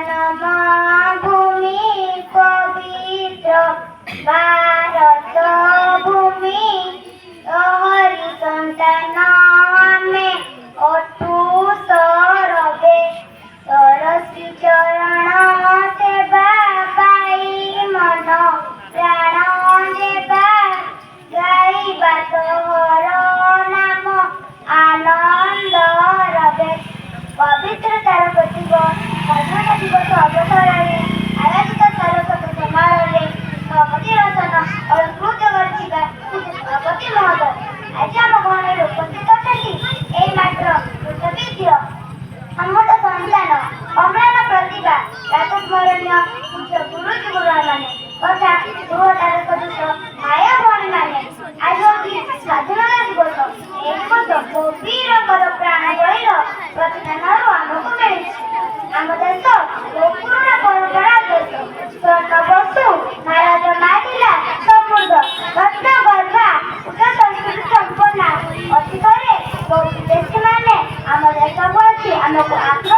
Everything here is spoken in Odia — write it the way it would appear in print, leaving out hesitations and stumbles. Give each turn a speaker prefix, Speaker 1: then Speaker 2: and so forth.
Speaker 1: ଜନ୍ମଭୂମି ପବିତ୍ର ଭାରତ ଭୂମି ତୋହରି ସନ୍ତାନ ଆମେ ଅତୁଷ ରବେ ତୋର ଶ୍ରୀ ଚରଣ ସେବା ପାଇ ମନ ପ୍ରାଣ ଦେବା ଗାଇବା ତୋର ନାମ ଆନନ୍ଦ ରବେ। ପବିତ୍ରତାର ପ୍ରତୀକ ସ୍ୱାଧୀନତା ଦିବସ ଅବସରରେ ଆୟୋଜିତ ସରସ୍ୱତୀ ସମାରୋହରେ ସଭାପତି ରଚନ ଅଳଙ୍କୃତ କରିଥିବା ସଭାପତି ମହୋଦୟ ଆଜି ଆମ ଗହଣରେ ଉପସ୍ଥିତ ଅଛନ୍ତି। ଏହି ମାତ୍ର କୃତବିଦ୍ୟ ଅମୃତ ସନ୍ତାନ ଅମ୍ଳାନ ପ୍ରତିଭା ପ୍ରାତଃସ୍ମରଣୀୟ ପୂଜ୍ୟ ଗୁରୁଜୀ ଗୁରୁମାନେ ତଥା ଗୃହତାର ସଦୃଶ ଭାଇ ଭଉଣୀମାନେ। ଆଜି ହେଉଛି ସ୍ୱାଧୀନତା ଦିବସ। ଏହି ଦିବସ ବୀରଙ୍କର ପ୍ରାଣ ବଳିର ପ୍ରତିଦାନରୁ ଆମକୁ ମିଳିଛି। ଆମ ଦେଶ ପୁରୁଣା ପରମ୍ପରା ଦେଶ। ସ୍ୱର୍ଣ୍ଣ ବସୁ ଭାରତ ମାଟିଲା ସମୃଦ୍ଧ ରତ୍ନ ଗର୍ଭା ଉଚ୍ଚ ସଂସ୍କୃତି ସମ୍ପନ୍ନ ଅତୀତରେ ବହୁ ବିଦେଶୀମାନେ ଆମ ଦେଶକୁ ଆସି ଆମକୁ ଆକ୍ରମଣ